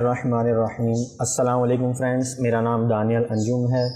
रहमानिर्रहीम। अस्सलाम वालेकुम फ्रेंड्स, मेरा नाम दानियल अंजुम है।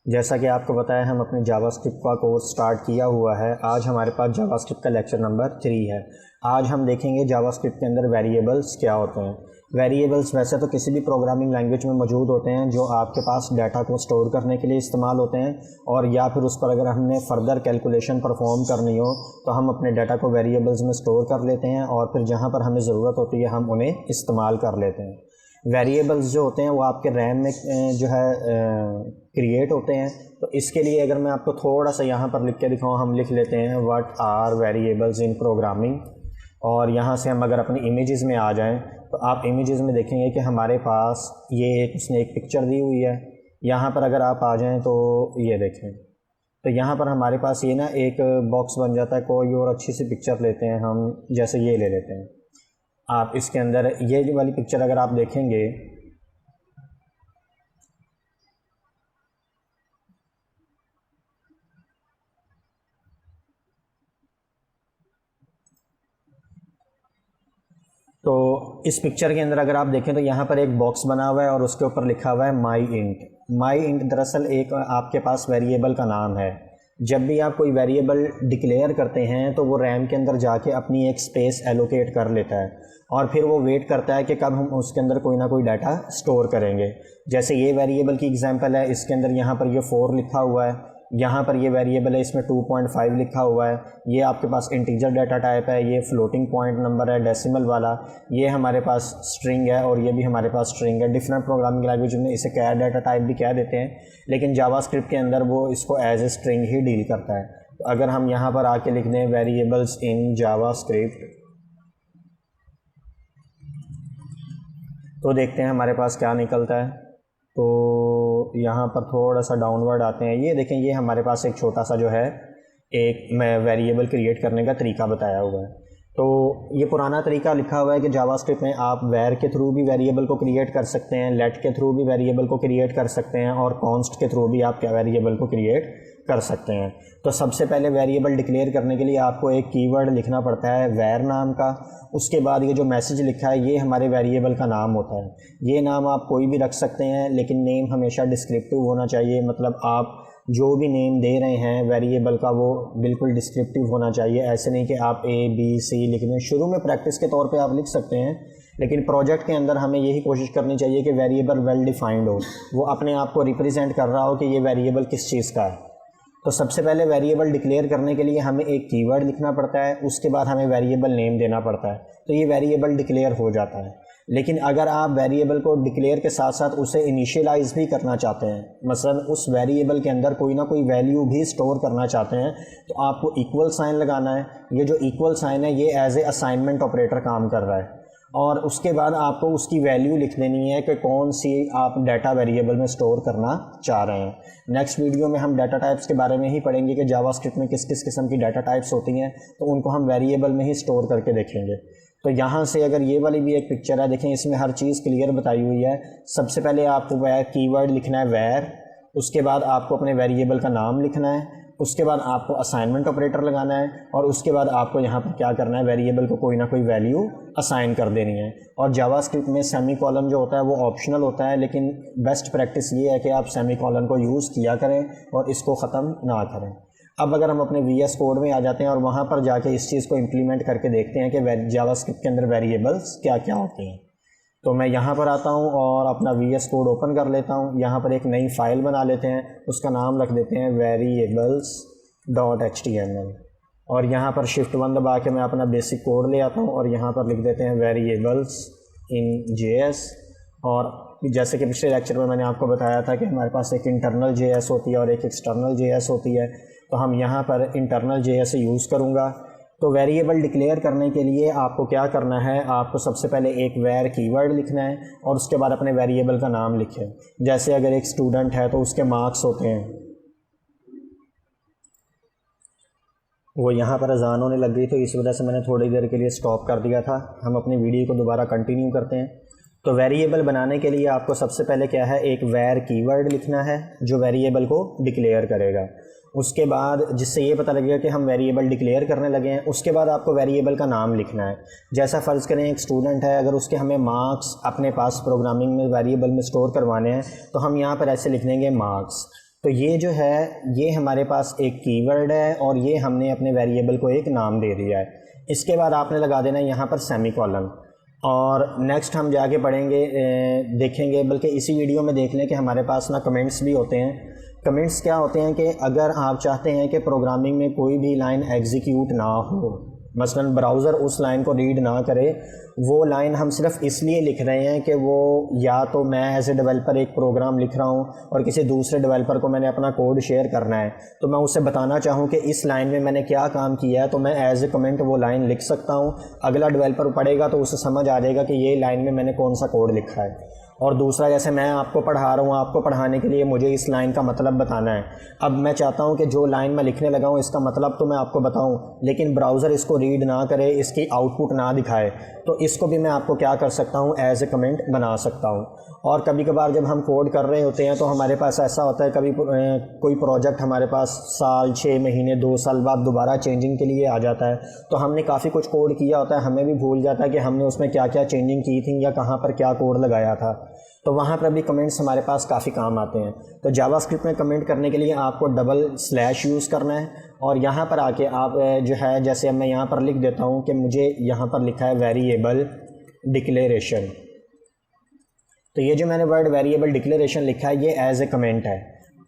जैसा कि आपको पता है हम अपने जावास्क्रिप्ट का कोर्स स्टार्ट किया हुआ है। आज हमारे पास जावास्क्रिप्ट का लेक्चर नंबर 3 है। आज हम देखेंगे जावास्क्रिप्ट के अंदर वेरिएबल्स क्या होते हैं। वेरिएबल्स वैसे तो किसी भी प्रोग्रामिंग लैंग्वेज में मौजूद होते हैं जो आपके पास डाटा को स्टोर करने के लिए इस्तेमाल होते हैं, और या फिर उस पर अगर हमने फर्दर कैलकुलेशन परफॉर्म करनी हो तो हम अपने डाटा को वेरिएबल्स में स्टोर कर लेते हैं, और फिर जहाँ पर हमें ज़रूरत होती है हम उन्हें इस्तेमाल कर लेते हैं। वेरिएबल्स जो होते हैं वो आपके रैम में जो है क्रिएट होते हैं। तो इसके लिए अगर मैं आपको थोड़ा सा यहाँ पर लिख के दिखाऊँ, हम लिख लेते हैं what are variables in programming, और यहाँ से हम अगर अपनी इमेजेस में आ जाएं तो आप इमेजेस में देखेंगे कि हमारे पास ये उसने एक पिक्चर दी हुई है। यहाँ पर अगर आप आ जाएं तो ये देखें, तो यहाँ पर हमारे पास ये ना एक बॉक्स बन जाता है। कोई और अच्छी सी पिक्चर लेते हैं हम, जैसे ये ले लेते हैं। आप इसके अंदर ये वाली पिक्चर अगर आप देखेंगे तो इस पिक्चर के अंदर अगर आप देखें तो यहाँ पर एक बॉक्स बना हुआ है और उसके ऊपर लिखा हुआ है माई इंट। माई इंट दरअसल एक आपके पास वेरिएबल का नाम है। जब भी आप कोई वेरिएबल डिक्लेयर करते हैं तो वो रैम के अंदर जाके अपनी एक स्पेस एलोकेट कर लेता है, और फिर वो वेट करता है कि कब हम उसके अंदर कोई ना कोई डाटा स्टोर करेंगे। जैसे ये वेरिएबल की एग्जांपल है, इसके अंदर यहाँ पर ये 4 लिखा हुआ है, यहाँ पर ये वेरिएबल है इसमें 2.5 लिखा हुआ है। ये आपके पास इंटीजर डाटा टाइप है, ये फ्लोटिंग पॉइंट नंबर है डेसिमल वाला, ये हमारे पास स्ट्रिंग है और ये भी हमारे पास स्ट्रिंग है। डिफरेंट प्रोग्रामिंग लैंग्वेज में इसे कैर डाटा टाइप भी कह देते हैं, लेकिन जावास्क्रिप्ट के अंदर वो इसको एज ए स्ट्रिंग ही डील करता है। तो अगर हम यहाँ पर आके लिख दें वेरिएबल्स इन जावास्क्रिप्ट, तो देखते हैं हमारे पास क्या निकलता है। तो यहाँ पर थोड़ा सा डाउनवर्ड आते हैं, ये देखें ये हमारे पास एक छोटा सा जो है एक मैं वेरिएबल क्रिएट करने का तरीका बताया हुआ है। तो ये पुराना तरीका लिखा हुआ है कि जावास्क्रिप्ट में आप वेर के थ्रू भी वेरिएबल को क्रिएट कर सकते हैं, लेट के थ्रू भी वेरिएबल को क्रिएट कर सकते हैं, और कॉन्स्ट के थ्रू भी आप क्या वेरिएबल को क्रिएट कर सकते हैं। तो सबसे पहले वेरिएबल डिक्लेयर करने के लिए आपको एक कीवर्ड लिखना पड़ता है वेर नाम का। उसके बाद ये जो मैसेज लिखा है ये हमारे वेरिएबल का नाम होता है। ये नाम आप कोई भी रख सकते हैं, लेकिन नेम हमेशा डिस्क्रिप्टिव होना चाहिए। मतलब आप जो भी नेम दे रहे हैं वेरिएबल का वो बिल्कुल डिस्क्रिप्टिव होना चाहिए। ऐसे नहीं कि आप ABC लिख दें। शुरू में प्रैक्टिस के तौर पे आप लिख सकते हैं, लेकिन प्रोजेक्ट के अंदर हमें यही कोशिश करनी चाहिए कि वेरिएबल वेल डिफाइंड हो, वो अपने आप को रिप्रेजेंट कर रहा हो कि ये वेरिएबल किस चीज़ का है। तो सबसे पहले वेरिएबल डिक्लेयर करने के लिए हमें एक कीवर्ड लिखना पड़ता है, उसके बाद हमें वेरिएबल नेम देना पड़ता है, तो ये वेरिएबल डिक्लेयर हो जाता है। लेकिन अगर आप वेरिएबल को डिक्लेयर के साथ साथ उसे इनिशियलाइज भी करना चाहते हैं, मसलन उस वेरिएबल के अंदर कोई ना कोई वैल्यू भी स्टोर करना चाहते हैं, तो आपको इक्वल साइन लगाना है। ये जो इक्वल साइन है ये एज ए असाइनमेंट ऑपरेटर काम कर रहा है, और उसके बाद आपको उसकी वैल्यू लिख देनी है कि कौन सी आप डाटा वेरिएबल में स्टोर करना चाह रहे हैं। नेक्स्ट वीडियो में हम डाटा टाइप्स के बारे में ही पढ़ेंगे कि जावास्क्रिप्ट में किस किस किस्म की डाटा टाइप्स होती हैं, तो उनको हम वेरिएबल में ही स्टोर करके देखेंगे। तो यहाँ से अगर ये वाली भी एक पिक्चर है, देखें इसमें हर चीज़ क्लियर बताई हुई है। सबसे पहले आपको कीवर्ड लिखना है वेर, उसके बाद आपको अपने वेरिएबल का नाम लिखना है, उसके बाद आपको असाइनमेंट ऑपरेटर लगाना है, और उसके बाद आपको यहाँ पर क्या करना है वेरिएबल को कोई ना कोई वैल्यू असाइन कर देनी है। और जावास्क्रिप्ट में सेमी कॉलन जो होता है वो ऑप्शनल होता है, लेकिन बेस्ट प्रैक्टिस ये है कि आप सेमी कॉलन को यूज़ किया करें और इसको ख़त्म ना करें। अब अगर हम अपने VS कोड में आ जाते हैं और वहाँ पर जाके इस चीज़ को इम्प्लीमेंट करके देखते हैं कि जावास्क्रिप्ट के अंदर वेरिएबल्स क्या क्या होते हैं, तो मैं यहाँ पर आता हूँ और अपना VS कोड ओपन कर लेता हूँ। यहाँ पर एक नई फाइल बना लेते हैं, उसका नाम रख देते हैं variables.html, और यहाँ पर Shift 1 दबा के मैं अपना बेसिक कोड ले आता हूँ और यहाँ पर लिख देते हैं वेरिएबल्स इन JS। और जैसे कि पिछले लेक्चर में मैंने आपको बताया था कि हमारे पास एक इंटरनल JS होती है और एक एक्सटर्नल JS होती है, तो हम यहाँ पर इंटरनल JS यूज़ करूँगा। तो वेरिएबल डिक्लेयर करने के लिए आपको क्या करना है, आपको सबसे पहले एक वेर कीवर्ड लिखना है और उसके बाद अपने वेरिएबल का नाम लिखें। जैसे अगर एक स्टूडेंट है तो उसके मार्क्स होते हैं, वो यहाँ पर अजान होने लग गई तो इस वजह से मैंने थोड़ी देर के लिए स्टॉप कर दिया था। हम अपनी वीडियो को दोबारा कंटिन्यू करते हैं। तो वेरिएबल बनाने के लिए आपको सबसे पहले क्या है, एक वेर कीवर्ड लिखना है जो वेरिएबल को डिक्लेयर करेगा। उसके बाद जिससे ये पता लगेगा कि हम वेरिएबल डिक्लेयर करने लगे हैं। उसके बाद आपको वेरिएबल का नाम लिखना है। जैसा फ़र्ज़ करें एक स्टूडेंट है, अगर उसके हमें मार्क्स अपने पास प्रोग्रामिंग में वेरिएबल में स्टोर करवाने हैं तो हम यहाँ पर ऐसे लिख देंगे मार्क्स। तो ये जो है ये हमारे पास एक कीवर्ड है और ये हमने अपने वेरिएबल को एक नाम दे दिया है। इसके बाद आपने लगा देना है यहाँ पर सेमीकोलन। और नेक्स्ट हम जाके पढ़ेंगे, देखेंगे, बल्कि इसी वीडियो में देख लें कि हमारे पास ना कमेंट्स भी होते हैं। कमेंट्स क्या होते हैं कि अगर आप चाहते हैं कि प्रोग्रामिंग में कोई भी लाइन एग्जीक्यूट ना हो, मसलन ब्राउज़र उस लाइन को रीड ना करे, वो लाइन हम सिर्फ इसलिए लिख रहे हैं कि वो या तो मैं एज ए डेवलपर एक प्रोग्राम लिख रहा हूँ और किसी दूसरे डेवलपर को मैंने अपना कोड शेयर करना है, तो मैं उससे बताना चाहूँ कि इस लाइन में मैंने क्या काम किया है, तो मैं एज ए कमेंट वो लाइन लिख सकता हूँ। अगला डेवलपर पढ़ेगा तो उसे समझ आ जाएगा कि ये लाइन में मैंने कौन सा कोड लिखा है। और दूसरा, जैसे मैं आपको पढ़ा रहा हूँ, आपको पढ़ाने के लिए मुझे इस लाइन का मतलब बताना है। अब मैं चाहता हूँ कि जो लाइन मैं लिखने लगा हूँ इसका मतलब तो मैं आपको बताऊँ, लेकिन ब्राउज़र इसको रीड ना करे, इसकी आउटपुट ना दिखाए, तो इसको भी मैं आपको क्या कर सकता हूँ, एज ए कमेंट बना सकता हूँ। और कभी कभार जब हम कोड कर रहे होते हैं तो हमारे पास ऐसा होता है, कभी कोई प्रोजेक्ट हमारे पास साल, 6 महीने, 2 साल बाद दोबारा चेंजिंग के लिए आ जाता है, तो हमने काफ़ी कुछ कोड किया होता है, हमें भी भूल जाता है कि हमने उसमें क्या क्या चेंजिंग की थी या कहाँ पर क्या कोड लगाया था। तो वहाँ पर भी कमेंट्स हमारे पास काफ़ी काम आते हैं। तो जावास्क्रिप्ट में कमेंट करने के लिए आपको डबल स्लैश यूज़ करना है और यहाँ पर आके आप जो है, जैसे मैं यहाँ पर लिख देता हूँ कि मुझे यहाँ पर लिखा है वेरिएबल डिक्लेरेशन, तो ये जो मैंने वर्ड वेरिएबल डिक्लेरेशन लिखा है ये एज ए कमेंट है।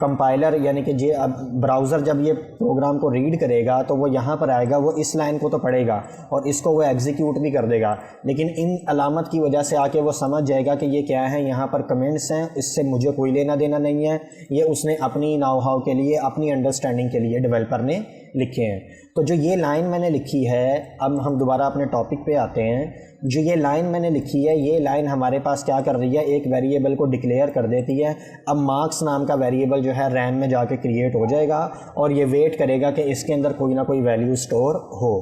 कंपाइलर यानी कि जे अब ब्राउज़र जब ये प्रोग्राम को रीड करेगा तो वो यहाँ पर आएगा, वो इस लाइन को तो पढ़ेगा और इसको वो एग्जीक्यूट भी कर देगा, लेकिन इन अलामत की वजह से आके वो समझ जाएगा कि ये क्या है, यहाँ पर कमेंट्स हैं, इससे मुझे कोई लेना देना नहीं है, ये उसने अपनी नाउ हाउ के लिए, अपनी अंडरस्टैंडिंग के लिए डेवलपर ने लिखे हैं। तो जो ये लाइन मैंने लिखी है, अब हम दोबारा अपने टॉपिक पे आते हैं। जो ये लाइन मैंने लिखी है, ये लाइन हमारे पास क्या कर रही है, एक वेरिएबल को डिक्लेयर कर देती है। अब मार्क्स नाम का वेरिएबल जो है रैम में जाके क्रिएट हो जाएगा और ये वेट करेगा कि इसके अंदर कोई ना कोई वैल्यू स्टोर हो।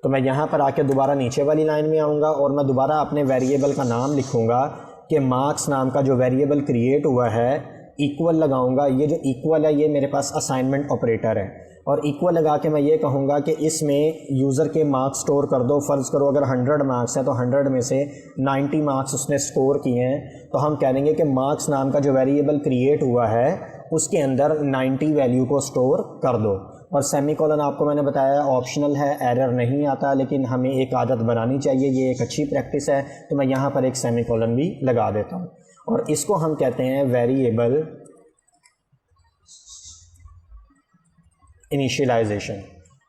तो मैं यहाँ पर आके दोबारा नीचे वाली लाइन में आऊँगा और मैं दोबारा अपने वेरिएबल का नाम लिखूँगा कि मार्क्स नाम का जो वेरिएबल क्रिएट हुआ है, इक्वल लगाऊंगा। ये जो इक्वल है ये मेरे पास असाइनमेंट ऑपरेटर है और इक्वल लगा के मैं ये कहूँगा कि इसमें यूज़र के मार्क्स स्टोर कर दो। फ़र्ज़ करो अगर 100 मार्क्स है तो 100 में से 90 मार्क्स उसने स्कोर किए हैं, तो हम कह देंगे कि मार्क्स नाम का जो वेरिएबल क्रिएट हुआ है उसके अंदर 90 वैल्यू को स्टोर कर दो। और सेमीकोलन आपको मैंने बताया ऑप्शनल है, एरर नहीं आता, लेकिन हमें एक आदत बनानी चाहिए, ये एक अच्छी प्रैक्टिस है, तो मैं यहाँ पर एक सेमीकोलन भी लगा देता हूँ और इसको हम कहते हैं वेरिएबल इनिशियलाइजेशन।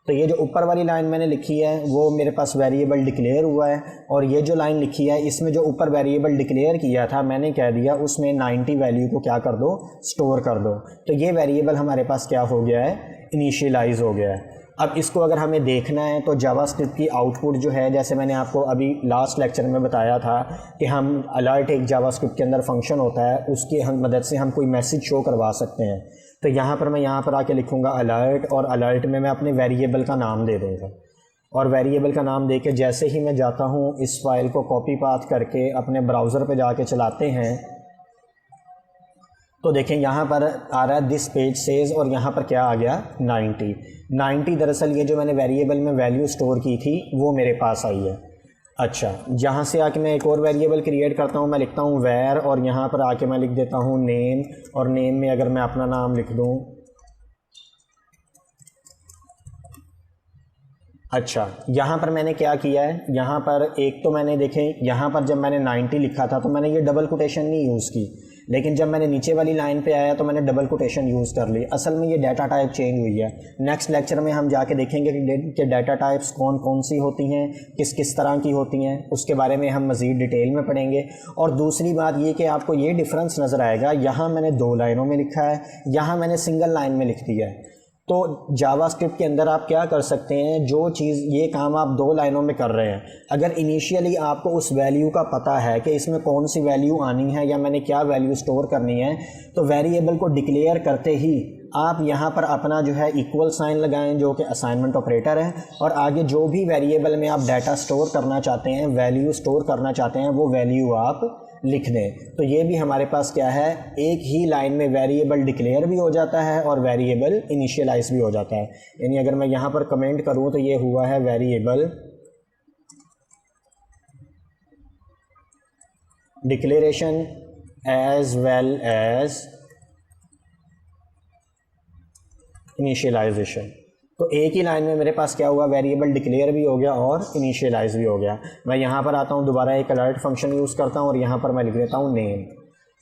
तो ये जो ऊपर वाली लाइन मैंने लिखी है वो मेरे पास वेरिएबल डिक्लेयर हुआ है और ये जो लाइन लिखी है इसमें जो ऊपर वेरिएबल डिक्लेयर किया था मैंने कह दिया उसमें 90 वैल्यू को क्या कर दो, स्टोर कर दो। तो ये वेरिएबल हमारे पास क्या हो गया है, इनिशियलाइज हो गया है। अब इसको अगर हमें देखना है तो जावास्क्रिप्ट की आउटपुट जो है, जैसे मैंने आपको अभी लास्ट लेक्चर में बताया था कि हम अलर्ट, एक जावास्क्रिप्ट के अंदर फंक्शन होता है, उसकी हम मदद से हम कोई मैसेज शो करवा सकते हैं। तो यहाँ पर मैं यहाँ पर आके लिखूँगा अलर्ट और अलर्ट में मैं अपने वेरिएबल का नाम दे दूँगा और वेरिएबल का नाम दे के जैसे ही मैं जाता हूँ इस फाइल को कॉपी पाथ करके अपने ब्राउज़र पे जाके चलाते हैं तो देखें यहाँ पर आ रहा है दिस पेज सेज और यहाँ पर क्या आ गया 90। दरअसल ये जो मैंने वेरिएबल में वैल्यू स्टोर की थी वो मेरे पास आई है। अच्छा, यहाँ से आके मैं एक और वेरिएबल क्रिएट करता हूँ, मैं लिखता हूँ वैर और यहाँ पर आके मैं लिख देता हूँ नेम और नेम में अगर मैं अपना नाम लिख दूँ, अच्छा यहाँ पर मैंने क्या किया है, यहाँ पर एक तो मैंने देखें यहाँ पर जब मैंने 90 लिखा था तो मैंने ये डबल कोटेशन नहीं यूज़ की, लेकिन जब मैंने नीचे वाली लाइन पे आया तो मैंने डबल कोटेशन यूज़ कर ली। असल में ये डाटा टाइप चेंज हुई है। नेक्स्ट लेक्चर में हम जाके देखेंगे कि डाटा टाइप्स कौन कौन सी होती हैं, किस किस तरह की होती हैं, उसके बारे में हम मज़ीद डिटेल में पढ़ेंगे। और दूसरी बात ये कि आपको ये डिफरेंस नज़र आएगा, यहाँ मैंने 2 लाइनों में लिखा है, यहाँ मैंने सिंगल लाइन में लिख दिया है। तो जावास्क्रिप्ट के अंदर आप क्या कर सकते हैं, जो चीज़ ये काम आप 2 लाइनों में कर रहे हैं, अगर इनिशियली आपको उस वैल्यू का पता है कि इसमें कौन सी वैल्यू आनी है या मैंने क्या वैल्यू स्टोर करनी है, तो वेरिएबल को डिक्लेयर करते ही आप यहाँ पर अपना जो है इक्वल साइन लगाएं जो कि असाइनमेंट ऑपरेटर है और आगे जो भी वेरिएबल में आप डाटा स्टोर करना चाहते हैं, वैल्यू स्टोर करना चाहते हैं, वो वैल्यू आप लिख दें, तो ये भी हमारे पास क्या है, एक ही लाइन में वेरिएबल डिक्लेयर भी हो जाता है और वेरिएबल इनिशियलाइज भी हो जाता है। यानी अगर मैं यहाँ पर कमेंट करूँ तो ये हुआ है variable declaration as well as initialization. तो एक ही लाइन में मेरे पास क्या हुआ, वेरिएबल डिक्लेयर भी हो गया और इनिशियलाइज भी हो गया। मैं यहाँ पर आता हूँ, दोबारा एक अलर्ट फंक्शन यूज़ करता हूँ और यहाँ पर मैं लिख देता हूँ नेम।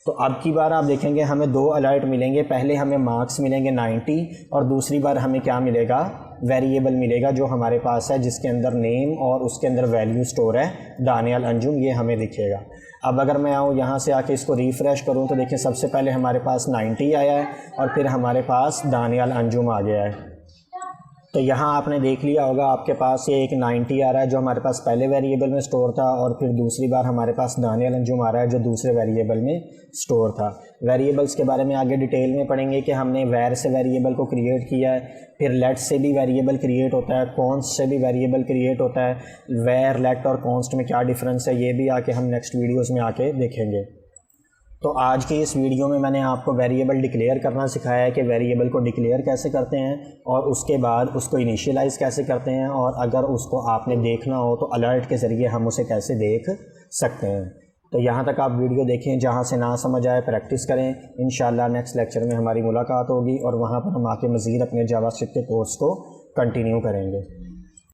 तो अब की बार आप देखेंगे हमें दो अलर्ट मिलेंगे, पहले हमें मार्क्स मिलेंगे 90 और दूसरी बार हमें क्या मिलेगा, वेरिएबल मिलेगा जो हमारे पास है, जिसके अंदर नेम और उसके अंदर वैल्यू स्टोर है, दानियाल अंजुम, ये हमें दिखेगा। अब अगर मैं आऊँ यहाँ से आके इसको रिफ़्रेश करूँ तो देखिए सबसे पहले हमारे पास 90 आया है और फिर हमारे पास दानियाल अंजुम आ गया है। तो यहाँ आपने देख लिया होगा, आपके पास ये एक 90 आ रहा है जो हमारे पास पहले वेरिएबल में स्टोर था और फिर दूसरी बार हमारे पास दानियाल अंजुम आ रहा है जो दूसरे वेरिएबल में स्टोर था। वेरिएबल्स के बारे में आगे डिटेल में पढ़ेंगे कि हमने वेर से वेरिएबल को क्रिएट किया है, फिर लेट से भी वेरिएबल क्रिएट होता है, कॉन्स्ट से भी वेरिएबल क्रिएट होता है, वेर, लेट और कॉन्स्ट में क्या डिफरेंस है ये भी आके हम नेक्स्ट वीडियोज़ में आके देखेंगे। तो आज की इस वीडियो में मैंने आपको वेरिएबल डिक्लेयर करना सिखाया है कि वेरिएबल को डिक्लेयर कैसे करते हैं और उसके बाद उसको इनिशियलाइज़ कैसे करते हैं, और अगर उसको आपने देखना हो तो अलर्ट के ज़रिए हम उसे कैसे देख सकते हैं। तो यहाँ तक आप वीडियो देखें, जहाँ से ना समझ आए प्रैक्टिस करें। इंशाल्लाह नेक्स्ट लेक्चर में हमारी मुलाकात होगी और वहाँ पर हम आके मज़ीद अपने जावास्क्रिप्ट के कोर्स को कंटिन्यू करेंगे।